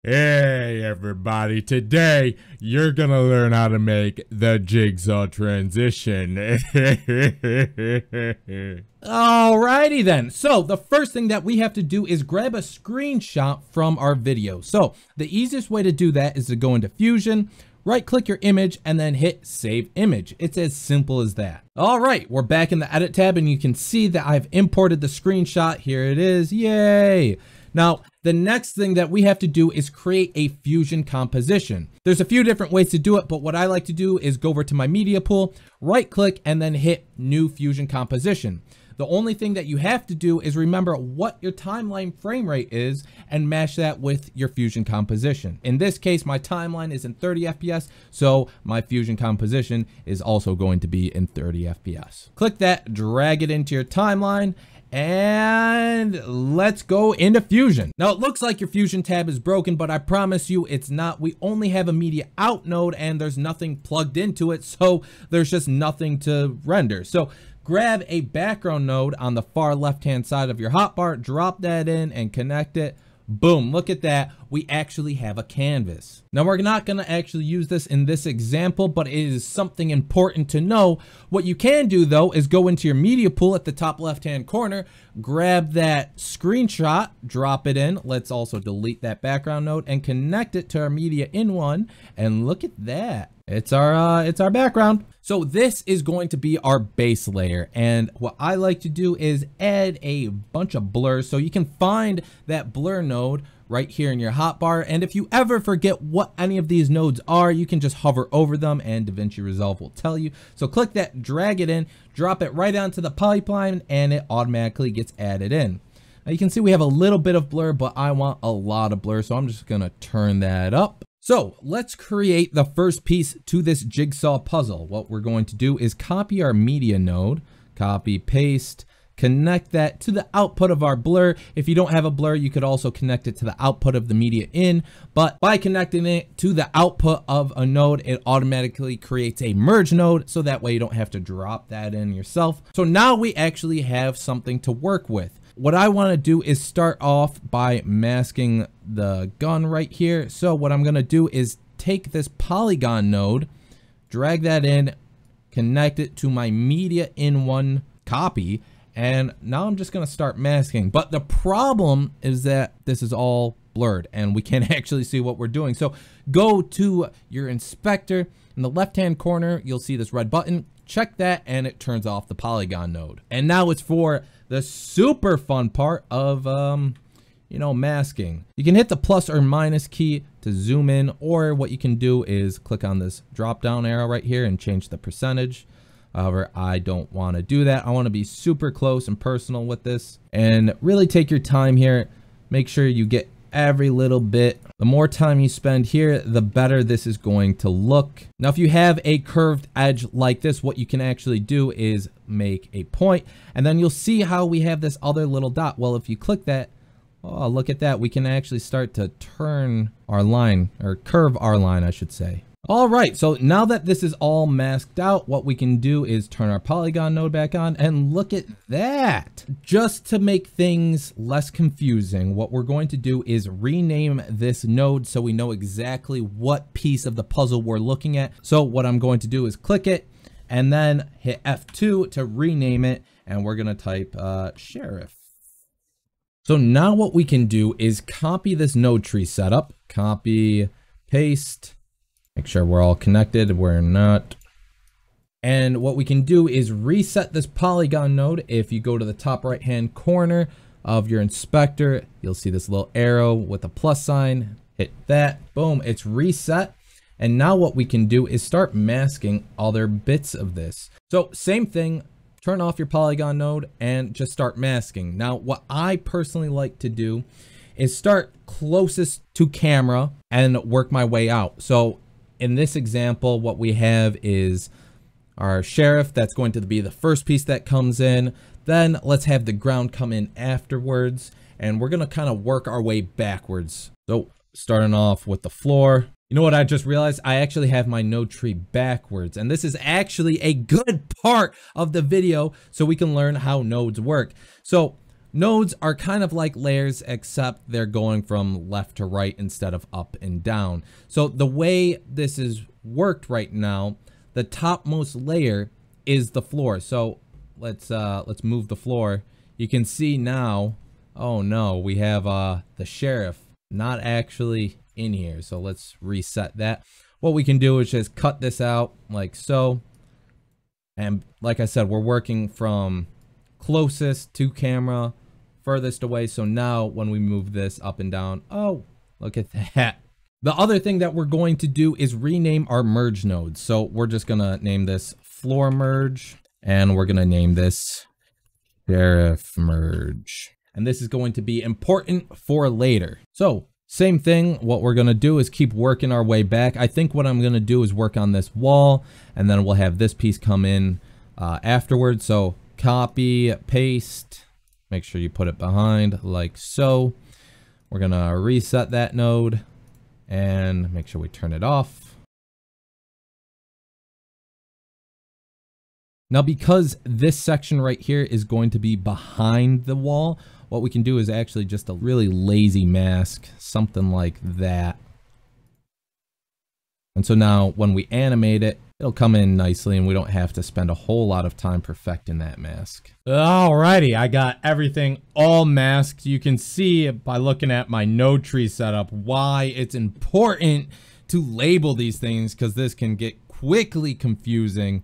Hey everybody, today you're gonna learn how to make the Jigsaw transition. Alrighty then, so the first thing that we have to do is grab a screenshot from our video. So the easiest way to do that is to go into Fusion, right click your image, and then hit Save Image. It's as simple as that. Alright, we're back in the Edit tab and you can see that I've imported the screenshot. Here it is, yay! Now, the next thing that we have to do is create a Fusion composition. There's a few different ways to do it, but what I like to do is go over to my media pool, right click, and then hit New Fusion Composition. The only thing that you have to do is remember what your timeline frame rate is and match that with your Fusion composition. In this case, my timeline is in 30 FPS, so my Fusion composition is also going to be in 30 FPS. Click that, drag it into your timeline, and let's go into Fusion. Now it looks like your Fusion tab is broken, but I promise you it's not. We only have a media out node and there's nothing plugged into it, so there's just nothing to render. So grab a background node on the far left hand side of your hotbar, drop that in and connect it. Boom, look at that. We actually have a canvas. Now we're not gonna actually use this in this example, but it is something important to know. What you can do though is go into your media pool at the top left-hand corner, grab that screenshot, drop it in. Let's also delete that background node and connect it to our media in one. And look at that. It's our background. So this is going to be our base layer. And what I like to do is add a bunch of blurs. So you can find that blur node right here in your hotbar. And if you ever forget what any of these nodes are, you can just hover over them and DaVinci Resolve will tell you. So click that, drag it in, drop it right onto the pipeline, and it automatically gets added in. Now you can see we have a little bit of blur, but I want a lot of blur. So I'm just gonna turn that up. So let's create the first piece to this jigsaw puzzle. What we're going to do is copy our media node, copy, paste, connect that to the output of our blur. If you don't have a blur, you could also connect it to the output of the media in, but by connecting it to the output of a node, it automatically creates a merge node, so that way you don't have to drop that in yourself. So now we actually have something to work with. What I want to do is start off by masking the gun right here. So what I'm going to do is take this polygon node, drag that in, connect it to my media in one copy, and now I'm just going to start masking. But the problem is that this is all blurred and we can't actually see what we're doing. So go to your inspector. In the left hand corner, you'll see this red button. Check that and it turns off the polygon node. And now it's for the super fun part of, masking. You can hit the plus or minus key to zoom in, or what you can do is click on this drop down arrow right here and change the percentage. However, I don't want to do that. I want to be super close and personal with this and really take your time here. Make sure you get every little bit. The more time you spend here, the better this is going to look. Now, if you have a curved edge like this, what you can actually do is make a point, and then you'll see how we have this other little dot. Well, if you click that, oh, look at that. We can actually start to turn our line, or curve our line, I should say. All right, so now that this is all masked out, what we can do is turn our polygon node back on, and look at that. Just to make things less confusing, what we're going to do is rename this node so we know exactly what piece of the puzzle we're looking at. So what I'm going to do is click it and then hit F2 to rename it, and we're gonna type sheriff. So now what we can do is copy this node tree setup, copy, paste, make sure we're all connected, we're not. And what we can do is reset this polygon node. If you go to the top right hand corner of your inspector, you'll see this little arrow with a plus sign. Hit that, boom, it's reset. And now what we can do is start masking other bits of this. So same thing, turn off your polygon node and just start masking. Now, what I personally like to do is start closest to camera and work my way out. So in this example, what we have is our sheriff. That's going to be the first piece that comes in. Then let's have the ground come in afterwards. And we're going to kind of work our way backwards. So starting off with the floor. You know what I just realized? I actually have my node tree backwards, and this is actually a good part of the video so we can learn how nodes work. So nodes are kind of like layers, except they're going from left to right instead of up and down. So the way this is worked right now, the topmost layer is the floor. So let's move the floor. You can see now, oh no, we have the sheriff not actually in here. So let's reset that. What we can do is just cut this out like so. And like I said, we're working from closest to camera, furthest away. So now when we move this up and down, oh, look at that. The other thing that we're going to do is rename our merge nodes. So we're just gonna name this floor merge, and we're gonna name this sheriff merge. And this is going to be important for later. So same thing, what we're gonna do is keep working our way back. I think what I'm gonna do is work on this wall, and then we'll have this piece come in afterwards. So copy, paste, make sure you put it behind like so. We're gonna reset that node and make sure we turn it off. Now, because this section right here is going to be behind the wall, what we can do is actually just a really lazy mask, something like that. And so now when we animate it, it'll come in nicely and we don't have to spend a whole lot of time perfecting that mask. Alrighty, I got everything all masked. You can see by looking at my node tree setup why it's important to label these things, because this can get quickly confusing.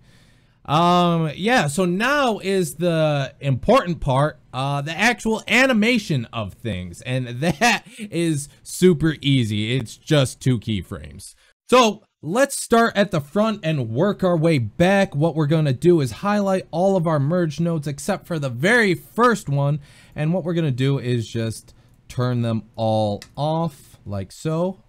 Yeah, so now is the important part, the actual animation of things, and that is super easy. It's just 2 keyframes. So let's start at the front and work our way back. What we're going to do is highlight all of our merge nodes except for the very first one, and what we're going to do is just turn them all off like so.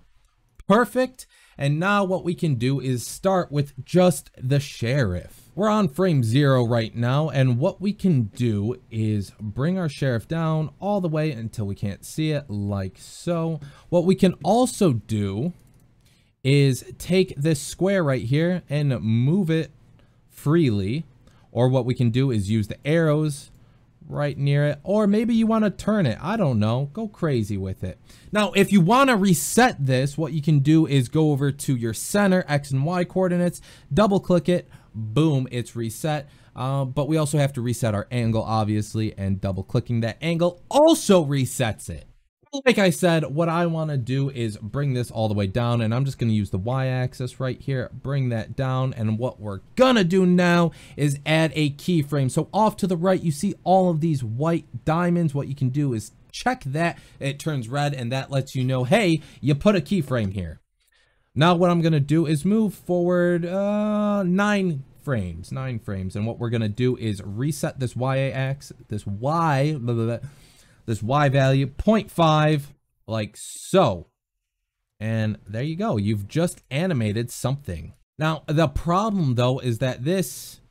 Perfect. And now what we can do is start with just the sheriff. We're on frame 0 right now, and what we can do is bring our sheriff down all the way until we can't see it like so. What we can also do is take this square right here and move it freely, or what we can do is use the arrows right near it, or maybe you want to turn it. I don't know, go crazy with it. Now if you want to reset this, what you can do is go over to your center X and Y coordinates, double click it, boom, it's reset. But we also have to reset our angle, obviously, and double clicking that angle also resets it. Like I said, what I want to do is bring this all the way down, and I'm just going to use the y-axis right here, bring that down, and what we're gonna do now is add a keyframe. So off to the right, you see all of these white diamonds. What you can do is check that, it turns red, and that lets you know, hey, you put a keyframe here. Now what I'm gonna do is move forward 9 frames, and what we're gonna do is reset this y-axis, this y value 0.5 like so, and there you go, you've just animated something. Now the problem though is that this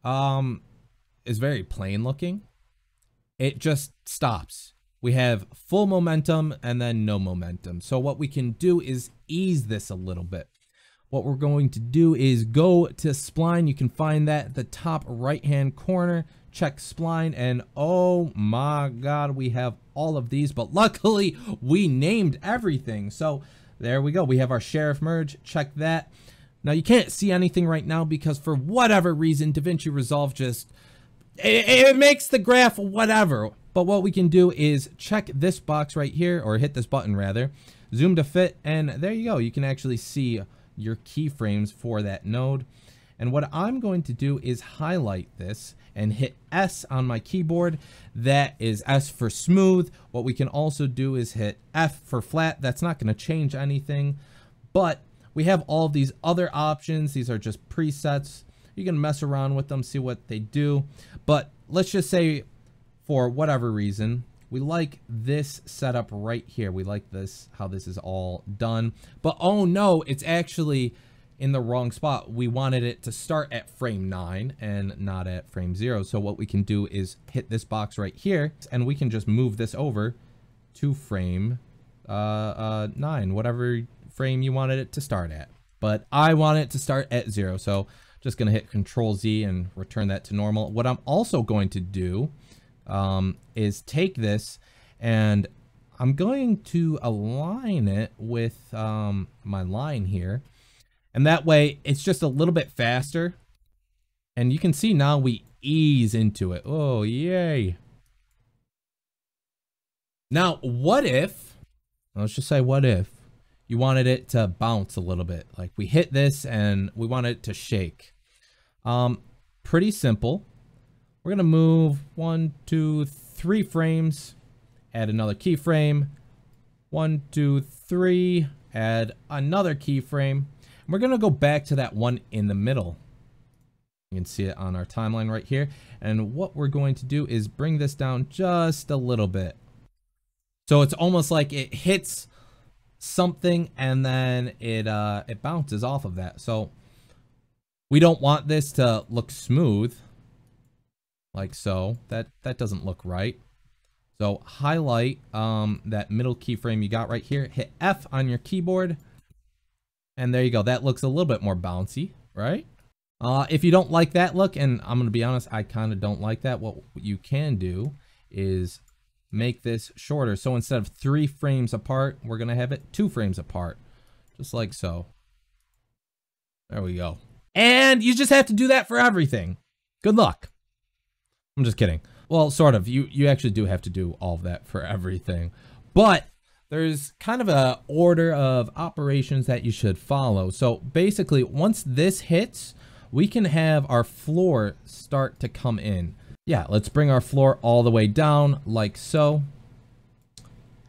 is very plain looking. It just stops. We have full momentum and then no momentum. So what we can do is ease this a little bit. What we're going to do is go to spline. You can find that at the top right hand corner, check spline, and oh my god, we have all of these, but luckily we named everything. So there we go, we have our sheriff merge, check that. Now you can't see anything right now because for whatever reason DaVinci Resolve just it makes the graph whatever. But what we can do is check this box right here, or hit this button rather, zoom to fit, and there you go, you can actually see your keyframes for that node. And what I'm going to do is highlight this and hit S on my keyboard. That is S for smooth. What we can also do is hit F for flat. That's not going to change anything, but we have all these other options. These are just presets. You can mess around with them, see what they do. But let's just say for whatever reason, we like this setup right here. We like this, how this is all done. But oh no, it's actually in the wrong spot. We wanted it to start at frame 9 and not at frame 0. So what we can do is hit this box right here, and we can just move this over to frame 9, whatever frame you wanted it to start at. But I want it to start at 0, so just gonna hit Control Z and return that to normal. What I'm also going to do, is take this and I'm going to align it with my line here. And that way it's just a little bit faster. And you can see now we ease into it. Oh, yay. Now, what if, let's just say what if you wanted it to bounce a little bit? Like we hit this and we want it to shake. Pretty simple. We're gonna move 1, 2, 3 frames, add another keyframe, 1, 2, 3, add another keyframe. And we're gonna go back to that one in the middle. You can see it on our timeline right here. And what we're going to do is bring this down just a little bit. So it's almost like it hits something and then it bounces off of that. So we don't want this to look smooth like so. That doesn't look right. So highlight that middle keyframe you got right here, hit F on your keyboard, and there you go. That looks a little bit more bouncy, right? If you don't like that look, and I'm gonna be honest, I kind of don't like that, what you can do is make this shorter. So instead of 3 frames apart, we're gonna have it 2 frames apart, just like so. There we go. And you just have to do that for everything. Good luck. I'm just kidding. Well, sort of. You actually do have to do all of that for everything. But there's kind of a order of operations that you should follow. So basically, once this hits, we can have our floor start to come in. Yeah, let's bring our floor all the way down like so.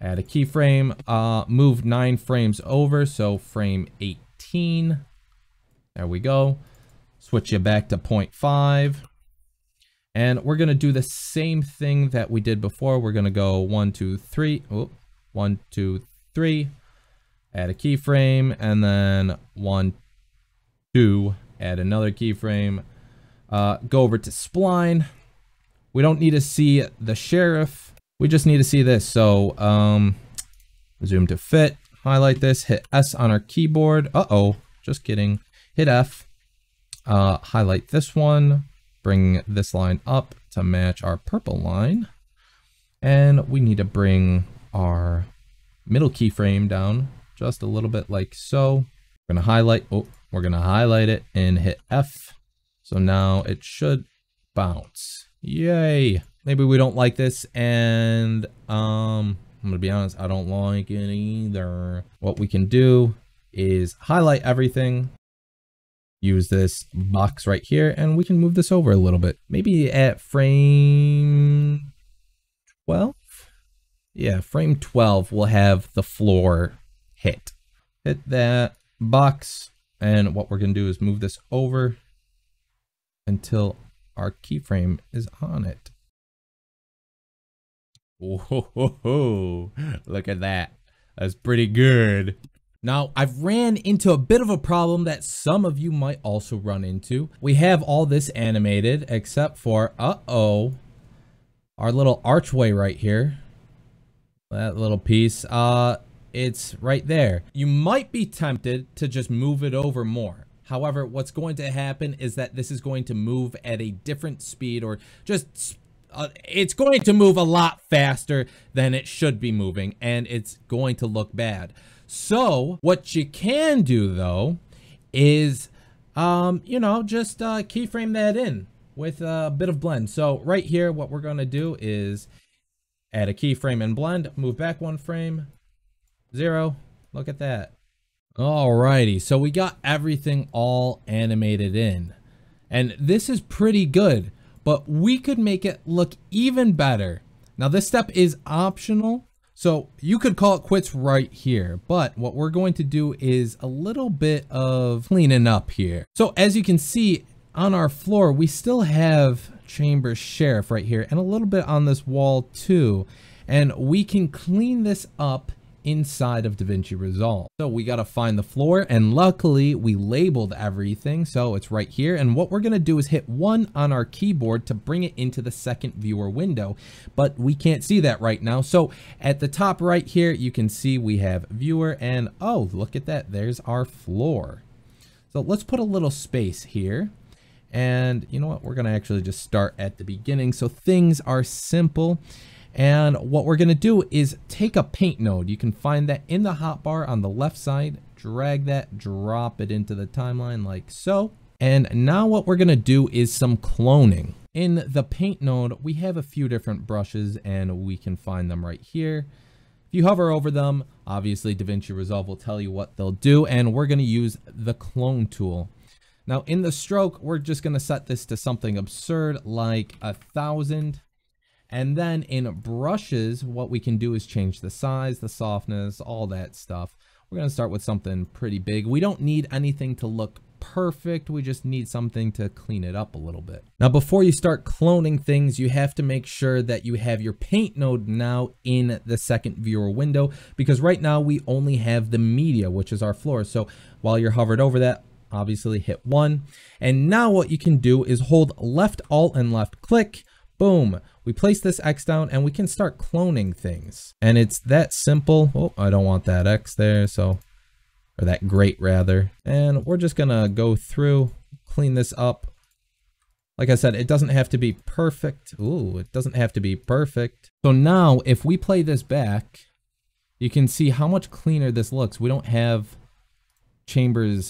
Add a keyframe, move 9 frames over, so frame 18. There we go. Switch you back to 0.5. And we're going to do the same thing that we did before. We're going to go 1, 2, 3. Oh, 1, 2, 3. Add a keyframe. And then 1, 2. Add another keyframe. Go over to spline. We don't need to see the sheriff. We just need to see this. So zoom to fit. Highlight this. Hit S on our keyboard. Uh-oh. Just kidding. Hit F, highlight this one, bring this line up to match our purple line. And we need to bring our middle keyframe down just a little bit like so. We're gonna highlight, we're gonna highlight it and hit F. So now it should bounce. Yay. Maybe we don't like this, and I'm gonna be honest, I don't like it either. What we can do is highlight everything. Use this box right here, and we can move this over a little bit. Maybe at frame 12? Yeah, frame 12 we'll have the floor hit. Hit that box, and what we're going to do is move this over until our keyframe is on it. Whoa, look at that. That's pretty good. Now, I've ran into a bit of a problem that some of you might also run into. We have all this animated except for, our little archway right here. That little piece, it's right there. You might be tempted to just move it over more. However, what's going to happen is that this is going to move at a different speed, or just it's going to move a lot faster than it should be moving, and it's going to look bad. So what you can do though is, you know, just keyframe that in with a bit of blend. So right here, what we're going to do is add a keyframe and blend, move back 1 frame, 0. Look at that. Alrighty, so we got everything all animated in, and this is pretty good, but we could make it look even better. Now this step is optional. So you could call it quits right here, but what we're going to do is a little bit of cleaning up here. So as you can see on our floor, we still have chamber sheriff right here and a little bit on this wall too. And we can clean this up inside of DaVinci Resolve. So we got to find the floor, and luckily we labeled everything, so it's right here. And what we're going to do is hit 1 on our keyboard to bring it into the second viewer window, but we can't see that right now. So at the top right here, you can see we have viewer, and oh, look at that, there's our floor. So let's put a little space here, And you know what? We're gonna actually just start at the beginning so things are simple. And what we're gonna do is take a paint node. You can find that in the hotbar on the left side. Drag that, drop it into the timeline like so. And now what we're gonna do is some cloning. In the paint node, we have a few different brushes and we can find them right here. If you hover over them, obviously DaVinci Resolve will tell you what they'll do, and we're gonna use the clone tool. Now in the stroke, we're just gonna set this to something absurd like 1,000. And then in brushes, what we can do is change the size, the softness, all that stuff. We're gonna start with something pretty big. We don't need anything to look perfect. We just need something to clean it up a little bit. Now, before you start cloning things, you have to make sure that you have your paint node now in the second viewer window, because right now we only have the media, which is our floor. So while you're hovered over that, obviously hit 1. And now what you can do is hold left alt and left click. Boom. We place this X down and we can start cloning things. And it's that simple. Oh, I don't want that X there. So, or that grate rather. And we're just gonna go through, clean this up. Like I said, it doesn't have to be perfect. Ooh, it doesn't have to be perfect. So now if we play this back, you can see how much cleaner this looks. We don't have Chambers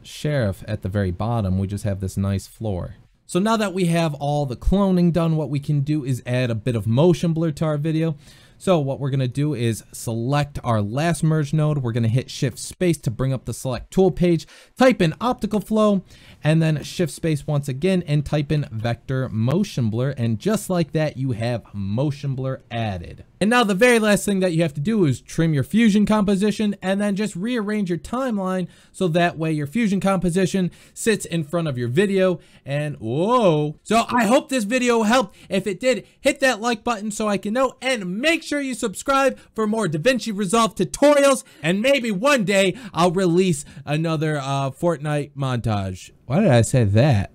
Sheriff at the very bottom. We just have this nice floor. So now that we have all the cloning done, what we can do is add a bit of motion blur to our video. So what we're gonna do is select our last merge node. We're gonna hit shift space to bring up the select tool page, type in optical flow, and then shift space once again and type in vector motion blur. And just like that, you have motion blur added. And now the very last thing that you have to do is trim your fusion composition and then just rearrange your timeline so that way your fusion composition sits in front of your video. And whoa. So I hope this video helped. If it did, hit that like button so I can know, and make sure you subscribe for more DaVinci Resolve tutorials, and maybe one day I'll release another Fortnite montage. Why did I say that?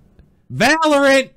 Valorant!